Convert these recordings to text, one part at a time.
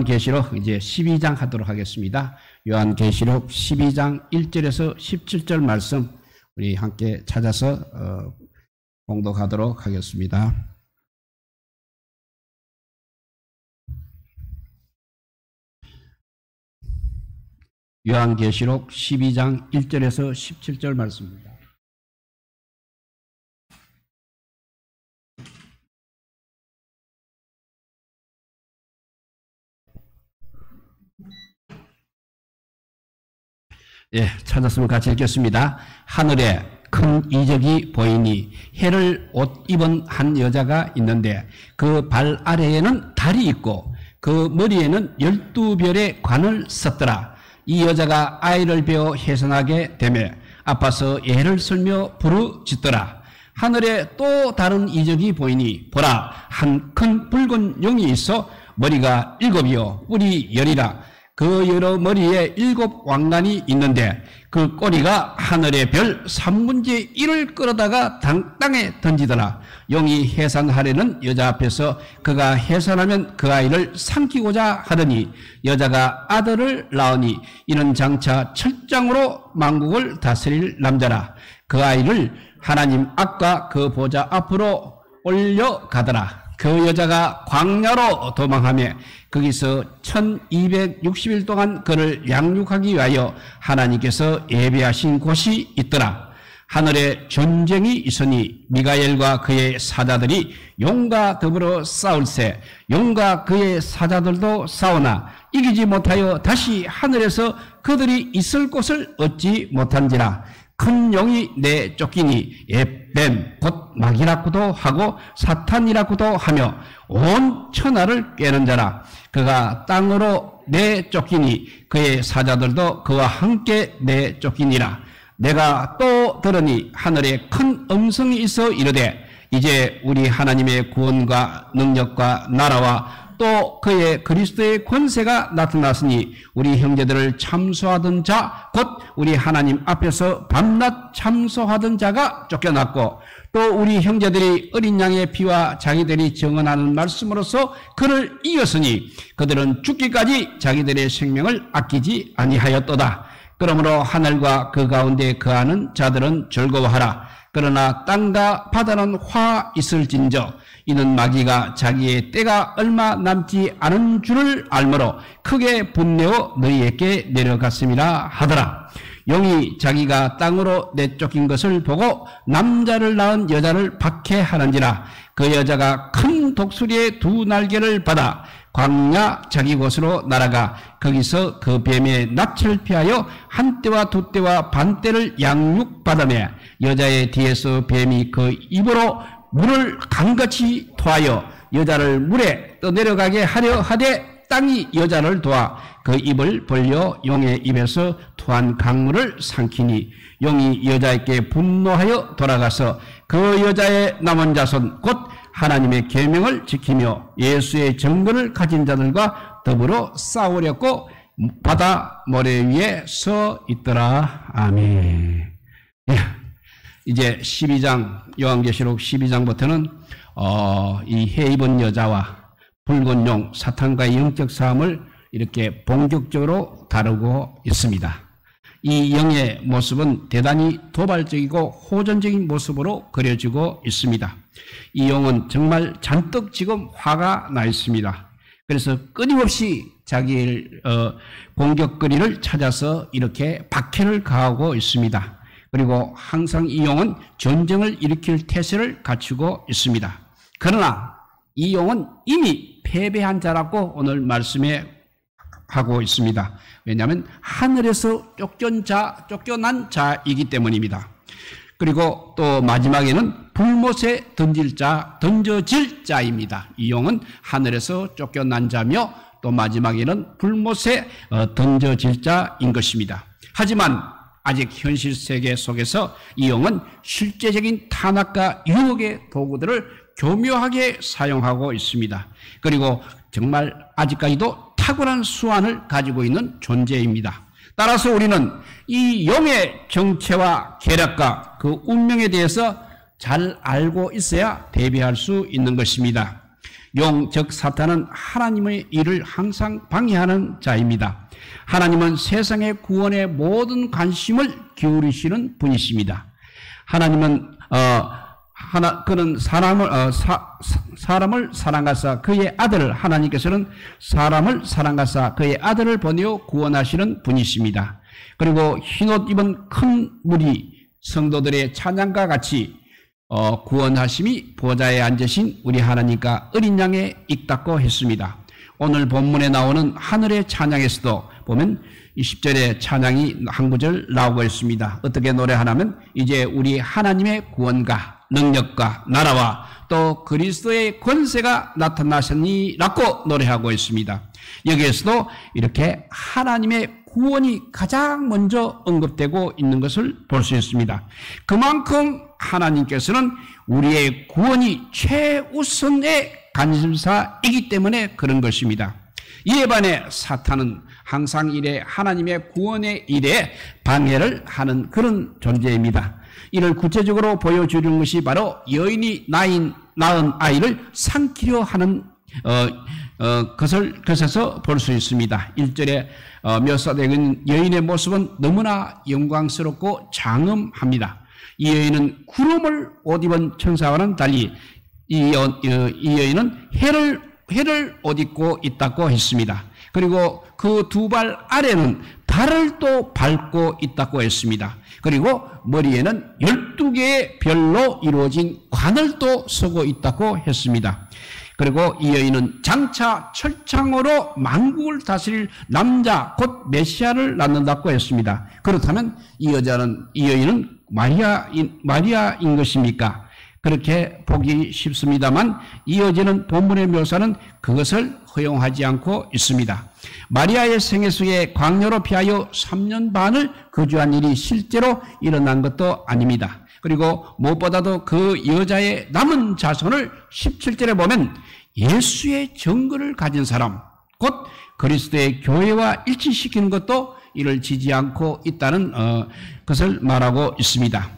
요한계시록 이제 12장 하도록 하겠습니다. 요한계시록 12장 1절에서 17절 말씀 우리 함께 찾아서 봉독하도록 하겠습니다. 요한계시록 12장 1절에서 17절 말씀입니다. 예, 찾았으면 같이 읽겠습니다. 하늘에 큰 이적이 보이니 해를 옷 입은 한 여자가 있는데 그 발 아래에는 달이 있고 그 머리에는 12별의 관을 썼더라. 이 여자가 아이를 베어 해산하게 되며 아파서 애를 쓸며 부르짖더라. 하늘에 또 다른 이적이 보이니 보라, 한 큰 붉은 용이 있어 머리가 7이요 뿔이 10이라. 그 여러 머리에 7 왕관이 있는데 그 꼬리가 하늘의 별 3분의 1을 끌어다가 땅에 던지더라. 용이 해산하려는 여자 앞에서 그가 해산하면 그 아이를 삼키고자 하더니 여자가 아들을 낳으니 이는 장차 철장으로 만국을 다스릴 남자라. 그 아이를 하나님 앞과 그 보좌 앞으로 올려가더라. 그 여자가 광야로 도망하며 거기서 1260일 동안 그를 양육하기 위하여 하나님께서 예비하신 곳이 있더라. 하늘에 전쟁이 있으니 미가엘과 그의 사자들이 용과 더불어 싸울세 용과 그의 사자들도 싸우나 이기지 못하여 다시 하늘에서 그들이 있을 곳을 얻지 못한지라. 큰 용이 내쫓기니 에뱀 곧 마귀라고도 하고 사탄이라고도 하며 온 천하를 꿰는 자라. 그가 땅으로 내쫓기니 그의 사자들도 그와 함께 내쫓기니라. 내가 또 들으니 하늘에 큰 음성이 있어 이르되 이제 우리 하나님의 구원과 능력과 나라와 또 그의 그리스도의 권세가 나타났으니 우리 형제들을 참소하던 자 곧 우리 하나님 앞에서 밤낮 참소하던 자가 쫓겨났고 또 우리 형제들이 어린 양의 피와 자기들이 증언하는 말씀으로서 그를 이겼으니 그들은 죽기까지 자기들의 생명을 아끼지 아니하였도다. 그러므로 하늘과 그 가운데 거하는 자들은 즐거워하라. 그러나 땅과 바다는 화 있을진저 이는 마귀가 자기의 때가 얼마 남지 않은 줄을 알므로 크게 분내어 너희에게 내려갔음이라 하더라. 용이 자기가 땅으로 내쫓긴 것을 보고 남자를 낳은 여자를 박해하는지라. 그 여자가 큰 독수리의 2 날개를 받아 광야 자기 곳으로 날아가 거기서 그 뱀의 낯을 피하여 한 떼와 2 떼와 반 떼를 양육받으며 여자의 뒤에서 뱀이 그 입으로 물을 강같이 토하여 여자를 물에 떠내려가게 하려 하되 땅이 여자를 도와 그 입을 벌려 용의 입에서 토한 강물을 삼키니 용이 여자에게 분노하여 돌아가서 그 여자의 남은 자손 곧 하나님의 계명을 지키며 예수의 정근을 가진 자들과 더불어 싸우려고 바다 모래 위에 서 있더라. 아멘. 예. 이제 12장 요한계시록 12장부터는 이 해 입은 여자와 붉은 용 사탄과의 영적 싸움을 이렇게 본격적으로 다루고 있습니다. 이 영의 모습은 대단히 도발적이고 호전적인 모습으로 그려지고 있습니다. 이 영은 정말 잔뜩 지금 화가 나 있습니다. 그래서 끊임없이 자기의 공격거리를 찾아서 이렇게 박해를 가하고 있습니다. 그리고 항상 이 영은 전쟁을 일으킬 태세를 갖추고 있습니다. 그러나 이 영은 이미 패배한 자라고 오늘 말씀에 하고 있습니다. 왜냐하면 하늘에서 쫓겨난 자이기 때문입니다. 그리고 또 마지막에는 불못에 던져질 자입니다. 이 영은 하늘에서 쫓겨난 자며 또 마지막에는 불못에 던져질 자인 것입니다. 하지만 아직 현실 세계 속에서 이 영은 실제적인 탄압과 유혹의 도구들을 교묘하게 사용하고 있습니다. 그리고 정말 아직까지도 탁월한 수완을 가지고 있는 존재입니다. 따라서 우리는 이 영의 정체와 계략과 그 운명에 대해서 잘 알고 있어야 대비할 수 있는 것입니다. 용, 즉 사탄은 하나님의 일을 항상 방해하는 자입니다. 하나님은 세상의 구원에 모든 관심을 기울이시는 분이십니다. 하나님은 그는 사람을 사랑하사 그의 아들을, 하나님께서는 사람을 사랑하사 그의 아들을 보내어 구원하시는 분이십니다. 그리고 흰옷 입은 큰 무리 성도들의 찬양과 같이 구원하심이 보좌에 앉으신 우리 하나님과 어린 양에 입닫고 했습니다. 오늘 본문에 나오는 하늘의 찬양에서도 보면 10절에 찬양이 한 구절 나오고 있습니다. 어떻게 노래하냐면 이제 우리 하나님의 구원과 능력과 나라와 또 그리스도의 권세가 나타나셨니라고 노래하고 있습니다. 여기에서도 이렇게 하나님의 구원이 가장 먼저 언급되고 있는 것을 볼 수 있습니다. 그만큼 하나님께서는 우리의 구원이 최우선의 관심사이기 때문에 그런 것입니다. 이에 반해 사탄은 항상 하나님의 구원의 일에 방해를 하는 그런 존재입니다. 이를 구체적으로 보여주는 것이 바로 여인이 낳은 아이를 삼키려 하는 것에서 볼 수 있습니다. 1절에 묘사된 여인의 모습은 너무나 영광스럽고 장엄합니다. 이 여인은 구름을 옷 입은 천사와는 달리 이 여인은 해를 옷 입고 있다고 했습니다. 그리고 그 두 발 아래는 달을 또 밟고 있다고 했습니다. 그리고 머리에는 12개의 별로 이루어진 관을 또 쓰고 있다고 했습니다. 그리고 이 여인은 장차 철창으로 만국을 다스릴 남자 곧 메시아를 낳는다고 했습니다. 그렇다면 이 여인은 마리아인 것입니까? 그렇게 보기 쉽습니다만 이어지는 본문의 묘사는 그것을 허용하지 않고 있습니다. 마리아의 생애수에 광야로 피하여 3년 반을 거주한 일이 실제로 일어난 것도 아닙니다. 그리고 무엇보다도 그 여자의 남은 자손을 17절에 보면 예수의 증거를 가진 사람, 곧 그리스도의 교회와 일치시키는 것도 이를 지지 않고 있다는 것을 말하고 있습니다.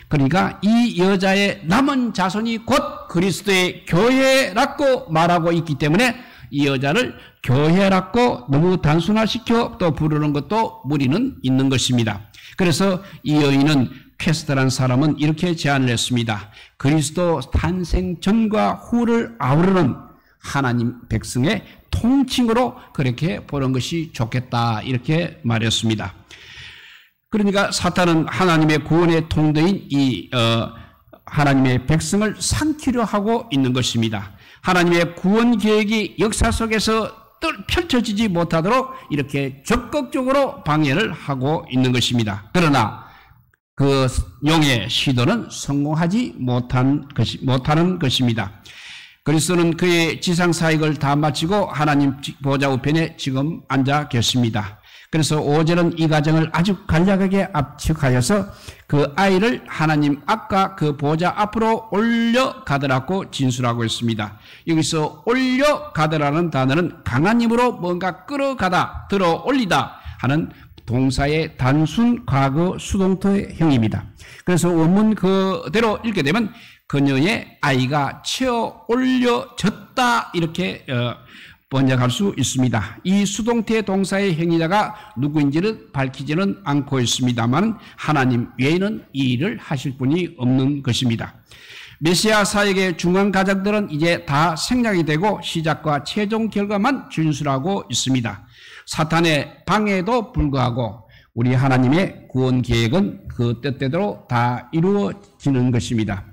그러니까 이 여자의 남은 자손이 곧 그리스도의 교회라고 말하고 있기 때문에 이 여자를 교회라고 너무 단순화시켜 또 부르는 것도 무리는 있는 것입니다. 그래서 이 여인은 퀘스터란 사람은 이렇게 제안을 했습니다. 그리스도 탄생 전과 후를 아우르는 하나님 백성의 통칭으로 그렇게 보는 것이 좋겠다 이렇게 말했습니다. 그러니까 사탄은 하나님의 구원의 통로인 하나님의 백성을 삼키려 하고 있는 것입니다. 하나님의 구원 계획이 역사 속에서 펼쳐지지 못하도록 이렇게 적극적으로 방해를 하고 있는 것입니다. 그러나 그 용의 시도는 성공하지 못하는 것입니다. 그리스도는 그의 지상 사역을 다 마치고 하나님 보좌 우편에 지금 앉아 계십니다. 그래서 5절은 이 가정을 아주 간략하게 압축하여서 그 아이를 하나님 아까 그 보좌 앞으로 올려가더라고 진술하고 있습니다. 여기서 올려가더라는 단어는 강한 힘으로 뭔가 끌어가다, 들어 올리다 하는 동사의 단순 과거 수동태형입니다. 그래서 원문 그대로 읽게 되면 그녀의 아이가 채어 올려졌다 이렇게 번역할 수 있습니다. 이 수동태 동사의 행위자가 누구인지는 밝히지는 않고 있습니다만 하나님 외에는 이 일을 하실 분이 없는 것입니다. 메시아 사역의 중간 과정들은 이제 다 생략이 되고 시작과 최종 결과만 진술하고 있습니다. 사탄의 방해에도 불구하고 우리 하나님의 구원 계획은 그 뜻대로 다 이루어지는 것입니다.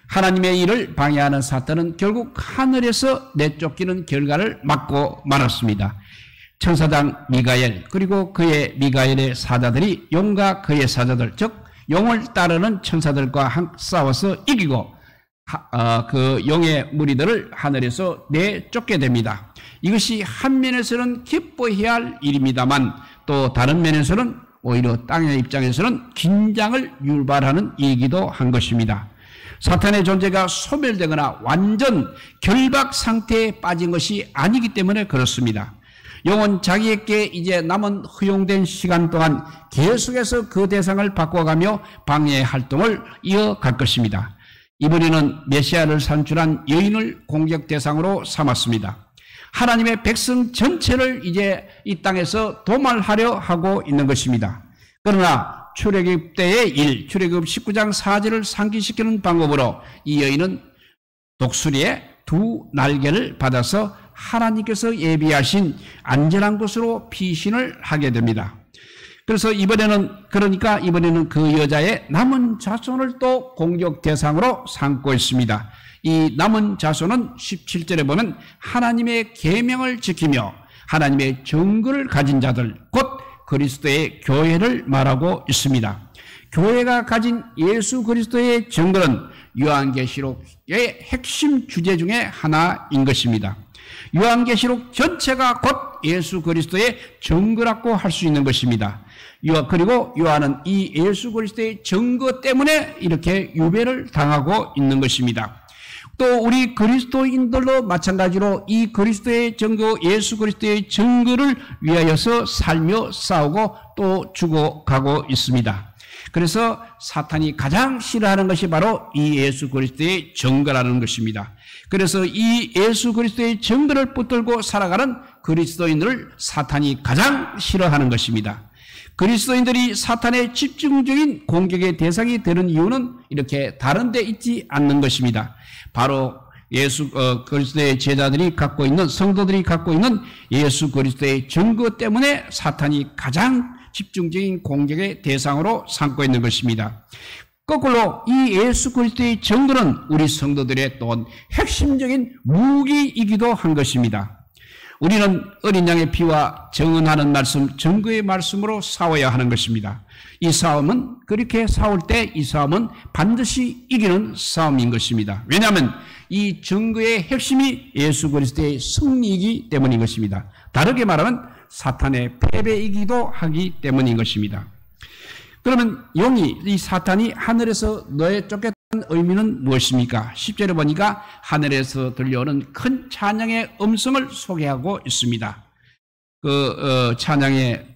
하나님의 일을 방해하는 사탄은 결국 하늘에서 내쫓기는 결과를 맞고 말았습니다. 천사장 미가엘 그리고 그의 미가엘의 사자들이 용과 그의 사자들 즉 용을 따르는 천사들과 싸워서 이기고 그 용의 무리들을 하늘에서 내쫓게 됩니다. 이것이 한 면에서는 기뻐해야 할 일입니다만 또 다른 면에서는 오히려 땅의 입장에서는 긴장을 유발하는 일이기도 한 것입니다. 사탄의 존재가 소멸되거나 완전 결박 상태에 빠진 것이 아니기 때문에 그렇습니다. 영은 자기에게 이제 남은 허용된 시간 동안 계속해서 그 대상을 바꿔가며 방해 활동을 이어갈 것입니다. 이번에는 메시아를 산출한 여인을 공격 대상으로 삼았습니다. 하나님의 백성 전체를 이제 이 땅에서 도말하려 하고 있는 것입니다. 그러나 출애굽 때의 일, 출애굽 19장 4절을 상기시키는 방법으로 이 여인은 독수리의 두 날개를 받아서 하나님께서 예비하신 안전한 곳으로 피신을 하게 됩니다. 그래서 이번에는 그 여자의 남은 자손을 또 공격 대상으로 삼고 있습니다. 이 남은 자손은 17절에 보면 하나님의 계명을 지키며 하나님의 정글을 가진 자들, 곧 그리스도의 교회를 말하고 있습니다. 교회가 가진 예수 그리스도의 정글은 요한계시록의 핵심 주제 중에 하나인 것입니다. 요한계시록 전체가 곧 예수 그리스도의 정거라고 할 수 있는 것입니다. 그리고 요한은 이 예수 그리스도의 정거 때문에 이렇게 유배를 당하고 있는 것입니다. 또 우리 그리스도인들도 마찬가지로 이 그리스도의 정거, 예수 그리스도의 정거를 위하여서 살며 싸우고 또 죽어가고 있습니다. 그래서 사탄이 가장 싫어하는 것이 바로 이 예수 그리스도의 정거라는 것입니다. 그래서 이 예수 그리스도의 정거를 붙들고 살아가는 그리스도인들을 사탄이 가장 싫어하는 것입니다. 그리스도인들이 사탄의 집중적인 공격의 대상이 되는 이유는 이렇게 다른 데 있지 않는 것입니다. 바로 그리스도의 제자들이 갖고 있는, 성도들이 갖고 있는 예수 그리스도의 정거 때문에 사탄이 가장 집중적인 공격의 대상으로 삼고 있는 것입니다. 거꾸로 이 예수 그리스도의 정거는 우리 성도들의 또 핵심적인 무기이기도 한 것입니다. 우리는 어린 양의 피와 정언하는 말씀, 정거의 말씀으로 싸워야 하는 것입니다. 이 싸움은, 그렇게 싸울 때 이 싸움은 반드시 이기는 싸움인 것입니다. 왜냐하면 이 정거의 핵심이 예수 그리스도의 승리이기 때문인 것입니다. 다르게 말하면 사탄의 패배이기도 하기 때문인 것입니다. 그러면 이 사탄이 하늘에서 너에 쫓겼다는 의미는 무엇입니까? 10절에 보니까 하늘에서 들려오는 큰 찬양의 음성을 소개하고 있습니다. 찬양의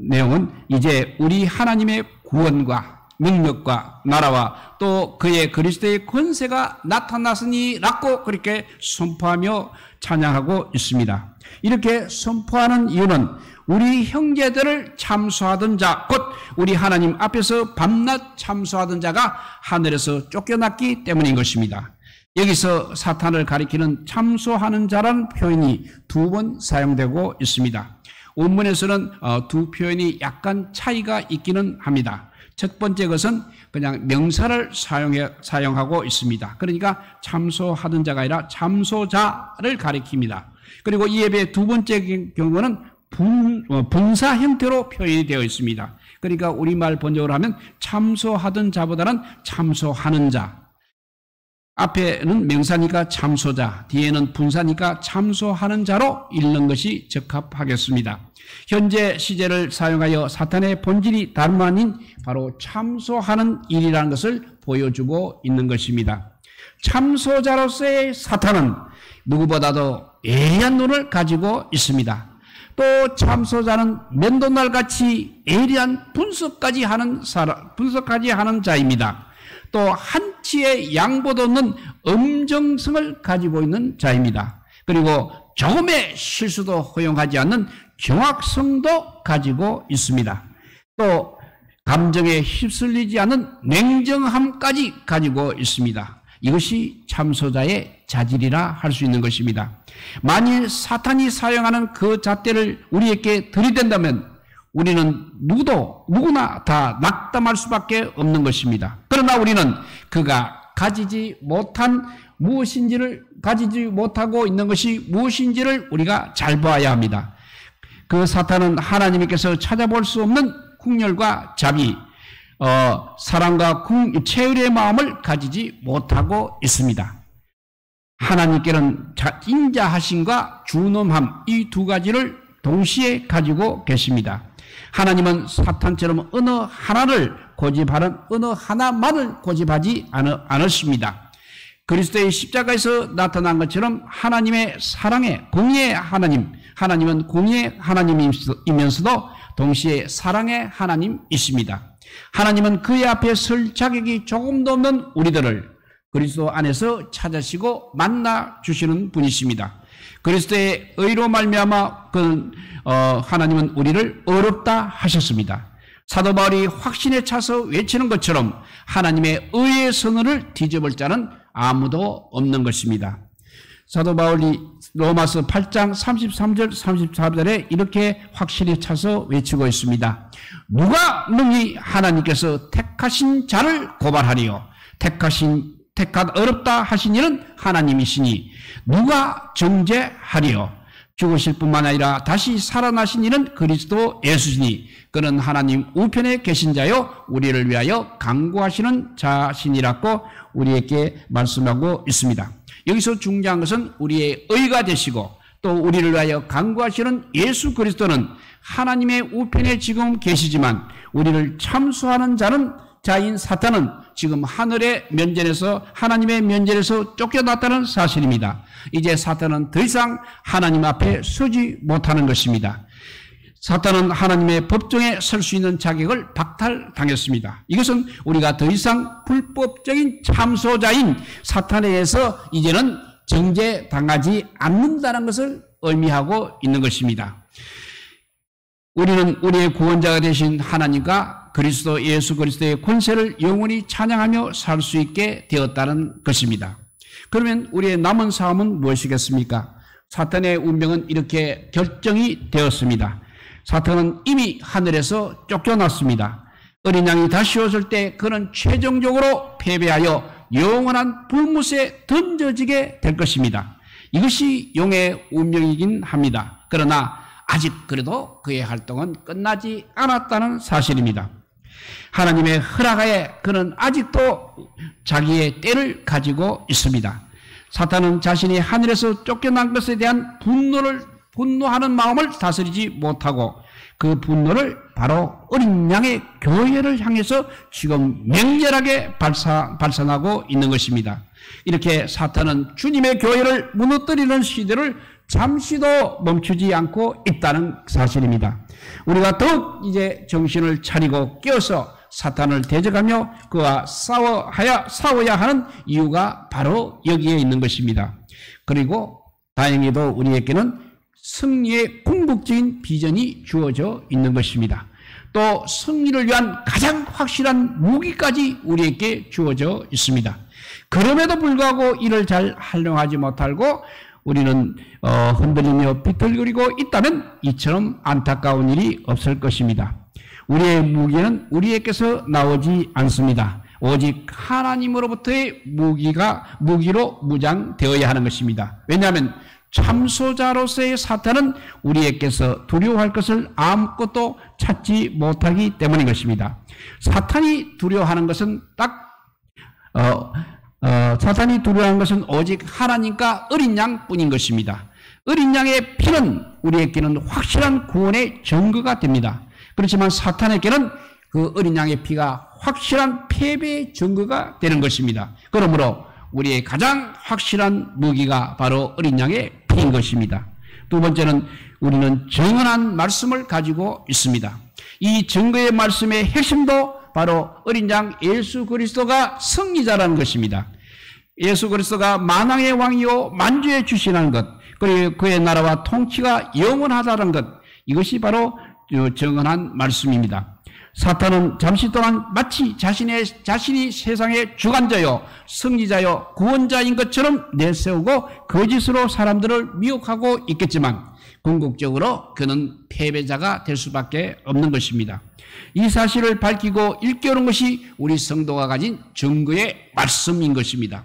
내용은 이제 우리 하나님의 구원과 능력과 나라와 또 그의 그리스도의 권세가 나타났으니라고 그렇게 선포하며 찬양하고 있습니다. 이렇게 선포하는 이유는 우리 형제들을 참소하던 자, 곧 우리 하나님 앞에서 밤낮 참소하던 자가 하늘에서 쫓겨났기 때문인 것입니다. 여기서 사탄을 가리키는 참소하는 자라는 표현이 두 번 사용되고 있습니다. 원문에서는 두 표현이 약간 차이가 있기는 합니다. 첫 번째 것은 그냥 명사를 사용하고 있습니다. 그러니까 참소하던 자가 아니라 참소자를 가리킵니다. 그리고 이 예배의 두 번째 경우는 분사 형태로 표현이 되어 있습니다. 그러니까 우리말 번역을 하면 참소하던 자보다는 참소하는 자. 앞에는 명사니까 참소자, 뒤에는 분사니까 참소하는 자로 읽는 것이 적합하겠습니다. 현재 시제를 사용하여 사탄의 본질이 다름 아닌 바로 참소하는 일이라는 것을 보여주고 있는 것입니다. 참소자로서의 사탄은 누구보다도 예리한 눈을 가지고 있습니다. 또 참소자는 맨도날같이 예리한 분석까지 하는 자입니다. 또 한치의 양보도 없는 엄정성을 가지고 있는 자입니다. 그리고 조금의 실수도 허용하지 않는 정확성도 가지고 있습니다. 또 감정에 휩쓸리지 않는 냉정함까지 가지고 있습니다. 이것이 참소자의 자질이라 할 수 있는 것입니다. 만일 사탄이 사용하는 그 잣대를 우리에게 들이댄다면 우리는 누구나 다 낙담할 수밖에 없는 것입니다. 그러나 우리는 그가 가지지 못하고 있는 것이 무엇인지를 우리가 잘 봐야 합니다. 그 사탄은 하나님께서 찾아볼 수 없는 국렬과 자비, 사랑과 체휼의 마음을 가지지 못하고 있습니다. 하나님께는 인자하심과 준엄함, 이 두 가지를 동시에 가지고 계십니다. 하나님은 사탄처럼 어느 하나만을 고집하지 않으십니다. 그리스도의 십자가에서 나타난 것처럼 하나님의 사랑의 공의의 하나님은 공의의 하나님이면서도 동시에 사랑의 하나님이십니다. 하나님은 그의 앞에 설 자격이 조금도 없는 우리들을 그리스도 안에서 찾으시고 만나 주시는 분이십니다. 그리스도의 의로 말미암아 하나님은 우리를 의롭다 하셨습니다. 사도 바울이 확신에 차서 외치는 것처럼 하나님의 의의 선언을 뒤집을 자는 아무도 없는 것입니다. 사도 바울이 로마서 8장 33절 34절에 이렇게 확신에 차서 외치고 있습니다. 누가 능히 하나님께서 택하신 자를 고발하리요. 어렵다 하신 이는 하나님이시니 누가 정죄하리요. 죽으실 뿐만 아니라 다시 살아나신 이는 그리스도 예수시니 그는 하나님 우편에 계신 자요 우리를 위하여 간구하시는 자신이라고 우리에게 말씀하고 있습니다. 여기서 중요한 것은 우리의 의가 되시고 또 우리를 위하여 간구하시는 예수 그리스도는 하나님의 우편에 지금 계시지만 우리를 참수하는 자인 사탄은 지금 하나님의 면전에서 쫓겨났다는 사실입니다. 이제 사탄은 더 이상 하나님 앞에 서지 못하는 것입니다. 사탄은 하나님의 법정에 설 수 있는 자격을 박탈당했습니다. 이것은 우리가 더 이상 불법적인 참소자인 사탄에 의해서 이제는 정죄당하지 않는다는 것을 의미하고 있는 것입니다. 우리는 우리의 구원자가 되신 하나님과 그리스도 예수 그리스도의 권세를 영원히 찬양하며 살 수 있게 되었다는 것입니다. 그러면 우리의 남은 삶은 무엇이겠습니까? 사탄의 운명은 이렇게 결정이 되었습니다. 사탄은 이미 하늘에서 쫓겨났습니다. 어린 양이 다시 오실 때 그는 최종적으로 패배하여 영원한 불못에 던져지게 될 것입니다. 이것이 용의 운명이긴 합니다. 그러나 아직 그래도 그의 활동은 끝나지 않았다는 사실입니다. 하나님의 허락하에 그는 아직도 자기의 때를 가지고 있습니다. 사탄은 자신이 하늘에서 쫓겨난 것에 대한 분노하는 마음을 다스리지 못하고 그 분노를 바로 어린 양의 교회를 향해서 지금 맹렬하게 발산하고 있는 것입니다. 이렇게 사탄은 주님의 교회를 무너뜨리는 시대를 잠시도 멈추지 않고 있다는 사실입니다. 우리가 더욱 이제 정신을 차리고 깨어서 사탄을 대적하며 그와 싸워야 하는 이유가 바로 여기에 있는 것입니다. 그리고 다행히도 우리에게는 승리의 궁극적인 비전이 주어져 있는 것입니다. 또 승리를 위한 가장 확실한 무기까지 우리에게 주어져 있습니다. 그럼에도 불구하고 이를 잘 활용하지 못하고 우리는 흔들리며 비틀거리고 있다면 이처럼 안타까운 일이 없을 것입니다. 우리의 무기는 우리에게서 나오지 않습니다. 오직 하나님으로부터의 무기로 무장되어야 하는 것입니다. 왜냐하면 참소자로서의 사탄은 우리에게서 두려워할 것을 아무것도 찾지 못하기 때문인 것입니다. 사탄이 두려워하는 것은 사탄이 두려워하는 것은 오직 하나님과 어린 양뿐인 것입니다. 어린 양의 피는 우리에게는 확실한 구원의 증거가 됩니다. 그렇지만 사탄에게는 그 어린 양의 피가 확실한 패배의 증거가 되는 것입니다. 그러므로 우리의 가장 확실한 무기가 바로 어린 양의 피인 것입니다. 두 번째는 우리는 정언한 말씀을 가지고 있습니다. 이 증거의 말씀의 핵심도 바로 어린 양 예수 그리스도가 승리자라는 것입니다. 예수 그리스도가 만왕의 왕이요 만주의 주시라는 것, 그리고 그의 나라와 통치가 영원하다는 것, 이것이 바로 정언한 말씀입니다. 사탄은 잠시 동안 마치 자신이 세상의 주관자요 승리자요 구원자인 것처럼 내세우고 거짓으로 사람들을 미혹하고 있겠지만 궁극적으로 그는 패배자가 될 수밖에 없는 것입니다. 이 사실을 밝히고 일깨우는 것이 우리 성도가 가진 증거의 말씀인 것입니다.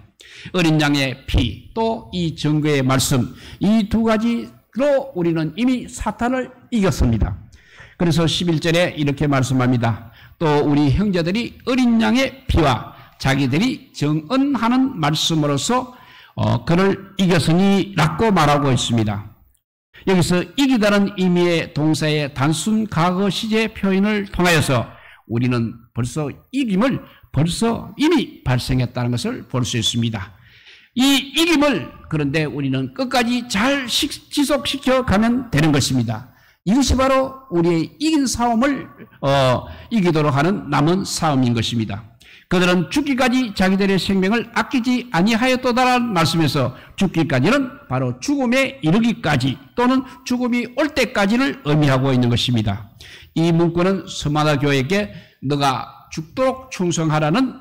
어린 양의 피, 또 이 증거의 말씀, 이 두 가지로 우리는 이미 사탄을 이겼습니다. 그래서 11절에 이렇게 말씀합니다. 또 우리 형제들이 어린 양의 피와 자기들이 정언하는 말씀으로서 그를 이겼으니 라고 말하고 있습니다. 여기서 이기다는 의미의 동사의 단순 과거 시제 표현을 통하여서 우리는 벌써 이김을 이미 발생했다는 것을 볼 수 있습니다. 이 이김을 그런데 우리는 끝까지 잘 지속시켜 가면 되는 것입니다. 이것이 바로 우리의 이긴 싸움을 이기도록 하는 남은 싸움인 것입니다. 그들은 죽기까지 자기들의 생명을 아끼지 아니하였도다라는 말씀에서 죽기까지는 바로 죽음에 이르기까지 또는 죽음이 올 때까지를 의미하고 있는 것입니다. 이 문구는 스마다 교회에게 너가 죽도록 충성하라는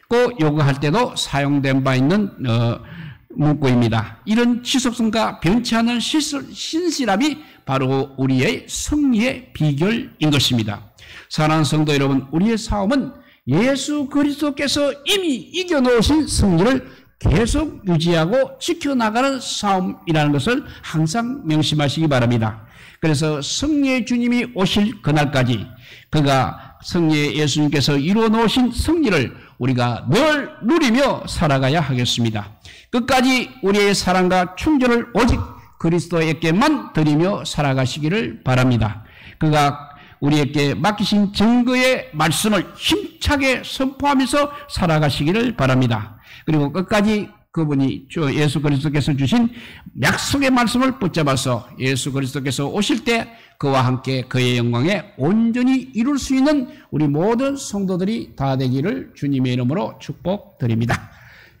꼭 요구할 때도 사용된 바 있는 문구입니다. 이런 지속성과 변치 않는 신실함이 바로 우리의 승리의 비결인 것입니다. 사랑하는 성도 여러분, 우리의 싸움은 예수 그리스도께서 이미 이겨놓으신 승리를 계속 유지하고 지켜나가는 싸움이라는 것을 항상 명심하시기 바랍니다. 그래서 승리의 주님이 오실 그날까지 그가 승리의 예수님께서 이루어 놓으신 승리를 우리가 늘 누리며 살아가야 하겠습니다. 끝까지 우리의 사랑과 충전을 오직 그리스도에게만 드리며 살아가시기를 바랍니다. 그가 우리에게 맡기신 증거의 말씀을 힘차게 선포하면서 살아가시기를 바랍니다. 그리고 끝까지 그분이 예수 그리스도께서 주신 약속의 말씀을 붙잡아서 예수 그리스도께서 오실 때 그와 함께 그의 영광에 온전히 이룰 수 있는 우리 모든 성도들이 다 되기를 주님의 이름으로 축복드립니다.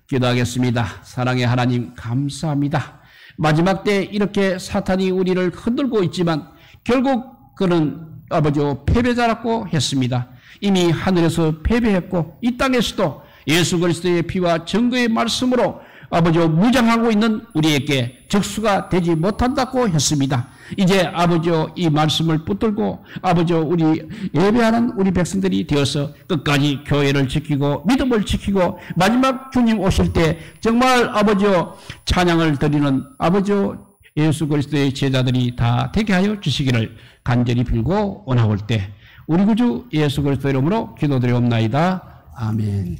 기도하겠습니다. 사랑의 하나님, 감사합니다. 마지막 때 이렇게 사탄이 우리를 흔들고 있지만 결국 그는 아버지요 패배자라고 했습니다. 이미 하늘에서 패배했고 이 땅에서도 예수 그리스도의 피와 증거의 말씀으로 아버지요 무장하고 있는 우리에게 적수가 되지 못한다고 했습니다. 이제 아버지요 이 말씀을 붙들고 아버지요 우리 예배하는 우리 백성들이 되어서 끝까지 교회를 지키고 믿음을 지키고 마지막 주님 오실 때 정말 아버지요 찬양을 드리는 아버지요 예수 그리스도의 제자들이 다 되게 하여 주시기를 간절히 빌고 원하올 때 우리 구주 예수 그리스도 이름으로 기도드리옵나이다. 아멘.